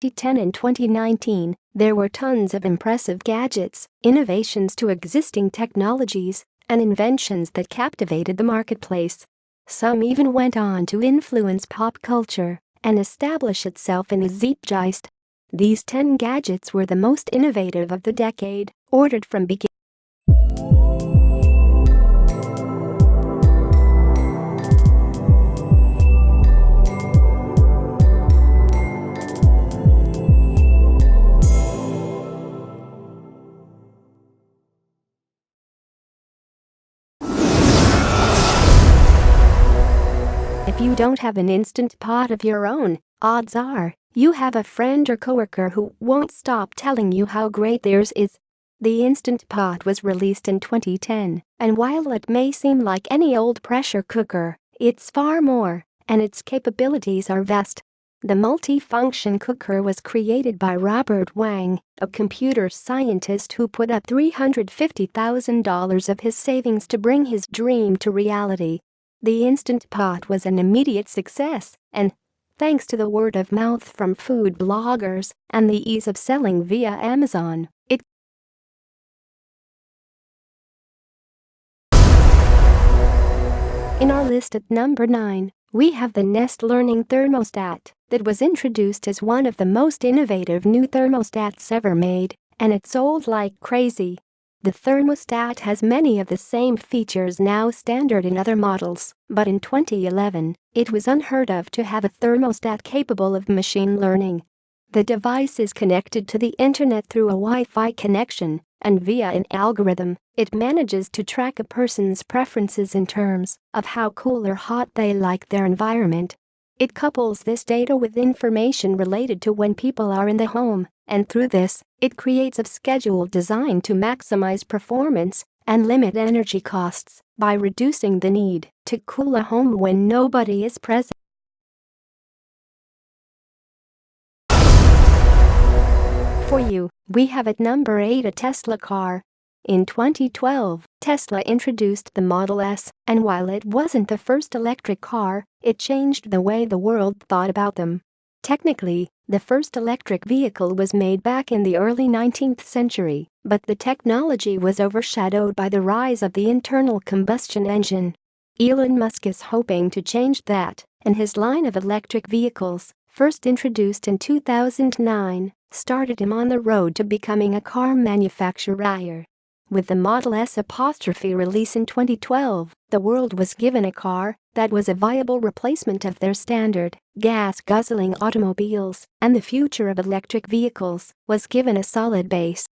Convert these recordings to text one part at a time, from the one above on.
2010 and 2019, there were tons of impressive gadgets, innovations to existing technologies, and inventions that captivated the marketplace. Some even went on to influence pop culture and establish itself in the zeitgeist. These 10 gadgets were the most innovative of the decade, ordered from beginning. If you don't have an Instant Pot of your own, odds are you have a friend or coworker who won't stop telling you how great theirs is. The Instant Pot was released in 2010, and while it may seem like any old pressure cooker, it's far more, and its capabilities are vast. The multi-function cooker was created by Robert Wang, a computer scientist who put up $350,000 of his savings to bring his dream to reality. The Instant Pot was an immediate success, and thanks to the word of mouth from food bloggers and the ease of selling via Amazon, it In our list at number 9, we have the Nest Learning Thermostat that was introduced as one of the most innovative new thermostats ever made, and it sold like crazy. The thermostat has many of the same features now standard in other models, but in 2011, it was unheard of to have a thermostat capable of machine learning. The device is connected to the internet through a Wi-Fi connection, and via an algorithm, it manages to track a person's preferences in terms of how cool or hot they like their environment. It couples this data with information related to when people are in the home, and through this, it creates a schedule designed to maximize performance and limit energy costs by reducing the need to cool a home when nobody is present. For you, we have at number 8 a Tesla car. In 2012, Tesla introduced the Model S, and while it wasn't the first electric car, it changed the way the world thought about them. Technically, the first electric vehicle was made back in the early 19th century, but the technology was overshadowed by the rise of the internal combustion engine. Elon Musk is hoping to change that, and his line of electric vehicles, first introduced in 2009, started him on the road to becoming a car manufacturer. With the Model S' release in 2012, the world was given a car that was a viable replacement of their standard, gas-guzzling automobiles, and the future of electric vehicles was given a solid base.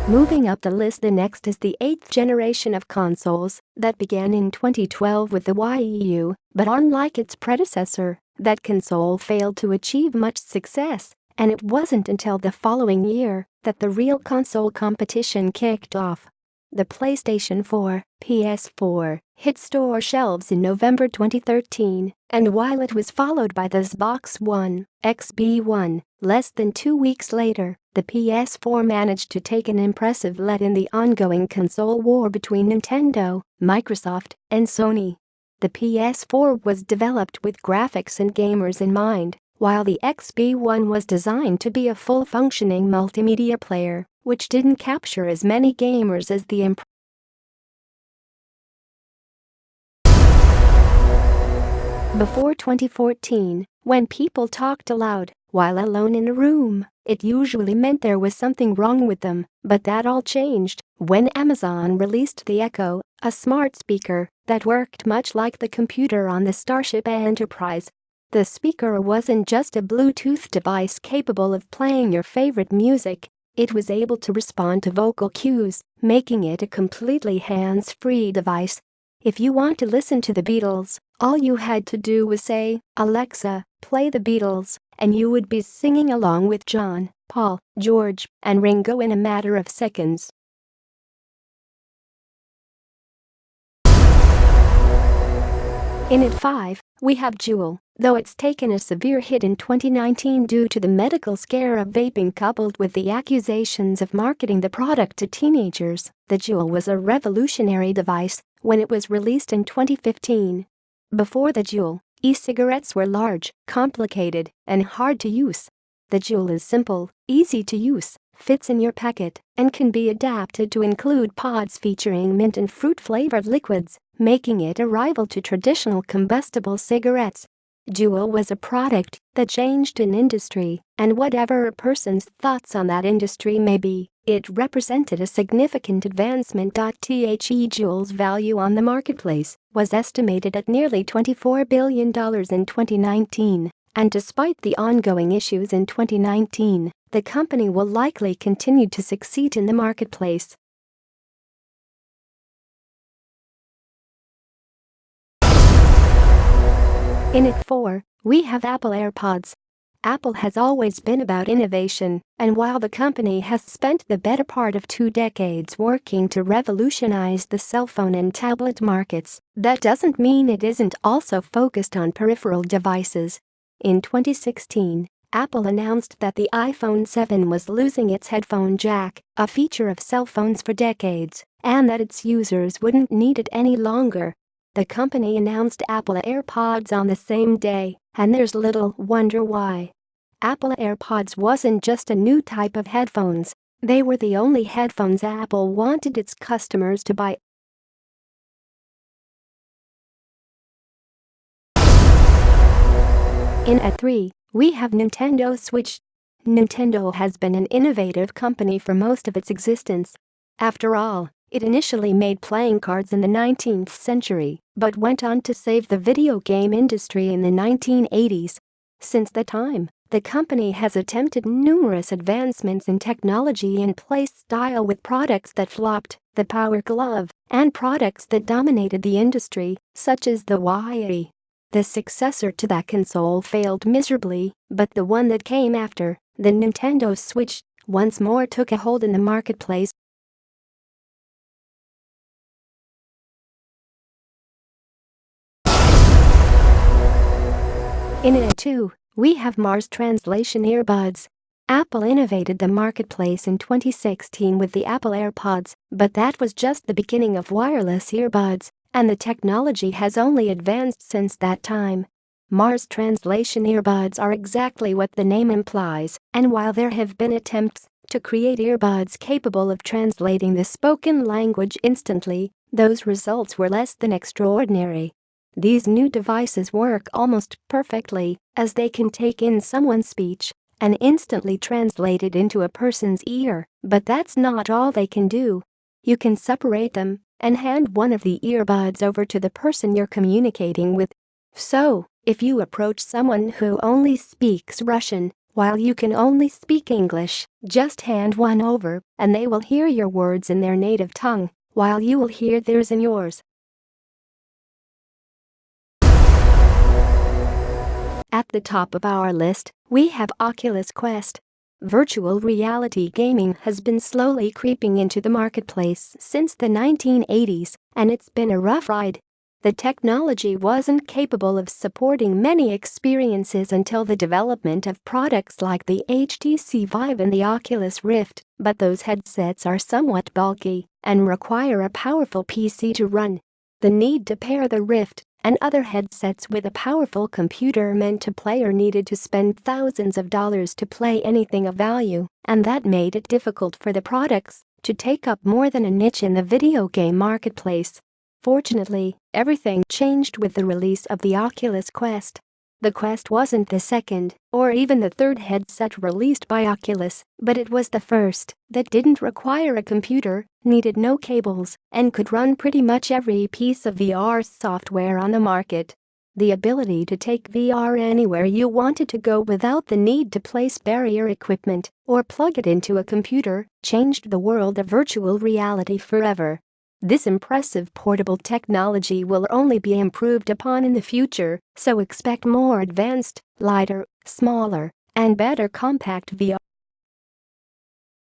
Moving up the list, the next is the 8th generation of consoles that began in 2012 with the Wii U, but unlike its predecessor, that console failed to achieve much success, and it wasn't until the following year that the real console competition kicked off. The PlayStation 4, PS4, hit store shelves in November 2013, and while it was followed by the Xbox One, XB1, less than 2 weeks later, the PS4 managed to take an impressive lead in the ongoing console war between Nintendo, Microsoft, and Sony. The PS4 was developed with graphics and gamers in mind, while the XB1 was designed to be a full-functioning multimedia player, which didn't capture as many gamers as the Before 2014, when people talked aloud while alone in a room, it usually meant there was something wrong with them, but that all changed when Amazon released the Echo, a smart speaker that worked much like the computer on the Starship Enterprise. The speaker wasn't just a Bluetooth device capable of playing your favorite music, it was able to respond to vocal cues, making it a completely hands-free device. If you want to listen to the Beatles, all you had to do was say, "Alexa, play the Beatles," and you would be singing along with John, Paul, George, and Ringo in a matter of seconds. In at 5, we have Juul. Though it's taken a severe hit in 2019 due to the medical scare of vaping coupled with the accusations of marketing the product to teenagers, the Juul was a revolutionary device when it was released in 2015. Before the Juul, E-cigarettes were large, complicated, and hard to use. The Juul is simple, easy to use, fits in your pocket, and can be adapted to include pods featuring mint and fruit-flavored liquids, making it a rival to traditional combustible cigarettes. Juul was a product that changed an industry, and whatever a person's thoughts on that industry may be, it represented a significant advancement. Juul's value on the marketplace was estimated at nearly $24 billion in 2019, and despite the ongoing issues in 2019, the company will likely continue to succeed in the marketplace. In at 4, we have Apple AirPods. Apple has always been about innovation, and while the company has spent the better part of 2 decades working to revolutionize the cell phone and tablet markets, that doesn't mean it isn't also focused on peripheral devices. In 2016, Apple announced that the iPhone 7 was losing its headphone jack, a feature of cell phones for decades, and that its users wouldn't need it any longer. The company announced Apple AirPods on the same day, and there's little wonder why. Apple AirPods wasn't just a new type of headphones, they were the only headphones Apple wanted its customers to buy. In at 3, we have Nintendo Switch. Nintendo has been an innovative company for most of its existence. After all, it initially made playing cards in the 19th century, but went on to save the video game industry in the 1980s. Since that time, the company has attempted numerous advancements in technology and play style with products that flopped, the Power Glove, and products that dominated the industry, such as the Wii. The successor to that console failed miserably, but the one that came after, the Nintendo Switch, once more took a hold in the marketplace. In at 2, we have Mars Translation Earbuds. Apple innovated the marketplace in 2016 with the Apple AirPods, but that was just the beginning of wireless earbuds, and the technology has only advanced since that time. Mars Translation Earbuds are exactly what the name implies, and while there have been attempts to create earbuds capable of translating the spoken language instantly, those results were less than extraordinary. These new devices work almost perfectly, as they can take in someone's speech and instantly translate it into a person's ear, but that's not all they can do. You can separate them and hand one of the earbuds over to the person you're communicating with. So, if you approach someone who only speaks Russian, while you can only speak English, just hand one over and they will hear your words in their native tongue, while you will hear theirs in yours. At the top of our list, we have Oculus Quest. Virtual reality gaming has been slowly creeping into the marketplace since the 1980s, and it's been a rough ride. The technology wasn't capable of supporting many experiences until the development of products like the HTC Vive and the Oculus Rift, but those headsets are somewhat bulky and require a powerful PC to run. The need to pair the Rift and other headsets with a powerful computer meant a player needed to spend thousands of dollars to play anything of value, and that made it difficult for the products to take up more than a niche in the video game marketplace. Fortunately, everything changed with the release of the Oculus Quest. The Quest wasn't the second or even the third headset released by Oculus, but it was the first that didn't require a computer, needed no cables, and could run pretty much every piece of VR software on the market. The ability to take VR anywhere you wanted to go without the need to place barrier equipment or plug it into a computer changed the world of virtual reality forever. This impressive portable technology will only be improved upon in the future, so expect more advanced, lighter, smaller, and better compact VR